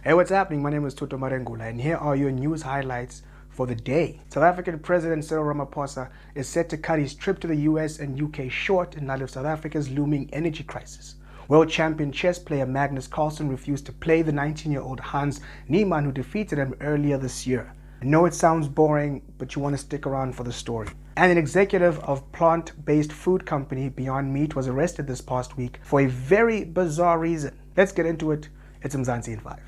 Hey, what's happening? My name is Tuto Marengula, and here are your news highlights for the day. South African President Cyril Ramaphosa is set to cut his trip to the US and UK short in light of South Africa's looming energy crisis. World champion chess player Magnus Carlsen refused to play the 19-year-old Hans Niemann, who defeated him earlier this year. I know it sounds boring, but you want to stick around for the story. And an executive of plant-based food company Beyond Meat was arrested this past week for a very bizarre reason. Let's get into it. It's Mzansi in 5.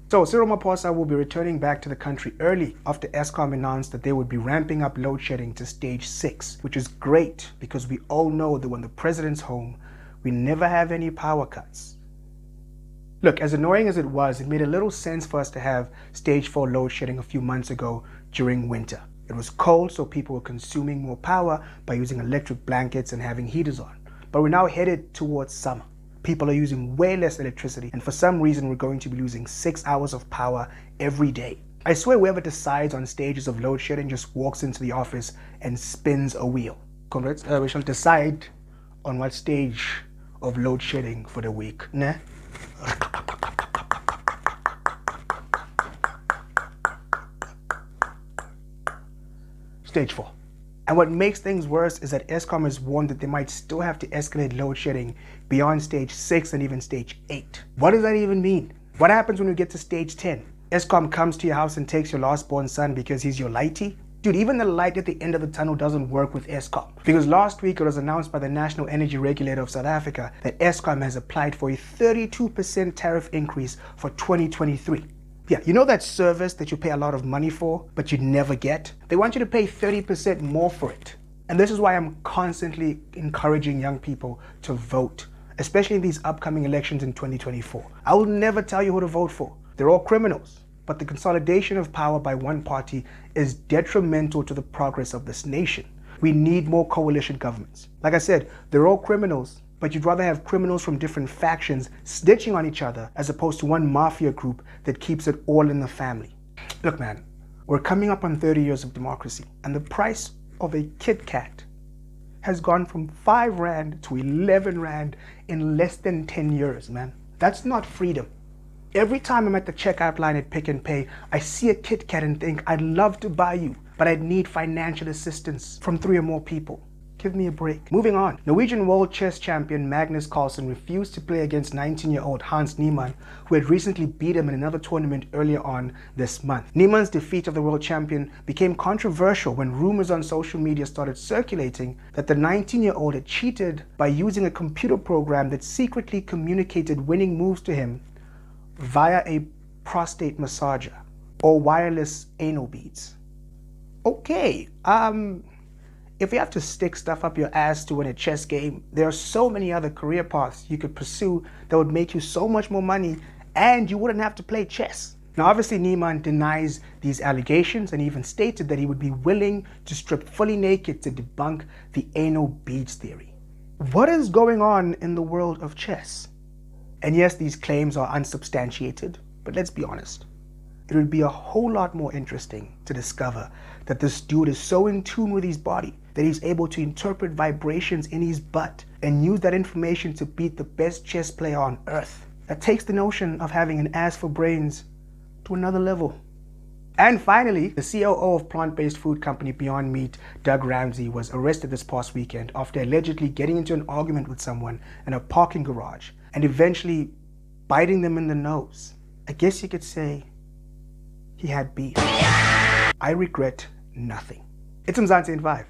So Cyril Ramaphosa will be returning back to the country early after Eskom announced that they would be ramping up load shedding to stage 6, which is great because we all know that when the president's home, we never have any power cuts. Look, as annoying as it was, it made a little sense for us to have stage 4 load shedding a few months ago during winter. It was cold, so people were consuming more power by using electric blankets and having heaters on. But we're now headed towards summer. People are using way less electricity, and for some reason we're going to be losing 6 hours of power every day. I swear whoever decides on stages of load shedding just walks into the office and spins a wheel. Comrades, we shall decide on what stage of load shedding for the week. Nah? Stage 4. And what makes things worse is that Eskom has warned that they might still have to escalate load shedding beyond stage 6 and even stage 8. What does that even mean? What happens when we get to stage 10? Eskom comes to your house and takes your last born son because he's your lighty? Dude, even the light at the end of the tunnel doesn't work with Eskom. Because last week it was announced by the National Energy Regulator of South Africa that Eskom has applied for a 32% tariff increase for 2023. Yeah, you know that service that you pay a lot of money for, but you never get? They want you to pay 30% more for it. And this is why I'm constantly encouraging young people to vote, especially in these upcoming elections in 2024. I will never tell you who to vote for. They're all criminals. But the consolidation of power by one party is detrimental to the progress of this nation. We need more coalition governments. Like I said, they're all criminals, but you'd rather have criminals from different factions snitching on each other as opposed to one mafia group that keeps it all in the family. Look, man, we're coming up on 30 years of democracy, and the price of a Kit Kat has gone from 5 Rand to 11 Rand in less than 10 years, man. That's not freedom. Every time I'm at the checkout line at Pick n Pay, I see a Kit Kat and think, I'd love to buy you, but I'd need financial assistance from 3 or more people. Give me a break. Moving on. Norwegian world chess champion Magnus Carlsen refused to play against 19-year-old Hans Niemann, who had recently beat him in another tournament earlier on this month. Niemann's defeat of the world champion became controversial when rumors on social media started circulating that the 19-year-old had cheated by using a computer program that secretly communicated winning moves to him via a prostate massager or wireless anal beads. Okay, if you have to stick stuff up your ass to win a chess game, there are so many other career paths you could pursue that would make you so much more money and you wouldn't have to play chess. Now, obviously, Niemann denies these allegations and even stated that he would be willing to strip fully naked to debunk the anal beads theory. What is going on in the world of chess? And yes, these claims are unsubstantiated, but let's be honest. It would be a whole lot more interesting to discover that this dude is so in tune with his body that he's able to interpret vibrations in his butt and use that information to beat the best chess player on earth. That takes the notion of having an ass for brains to another level. And finally, the COO of plant-based food company Beyond Meat, Doug Ramsey, was arrested this past weekend after allegedly getting into an argument with someone in a parking garage and eventually biting them in the nose. I guess you could say he had beef. I regret nothing. It's Mzansi in 5.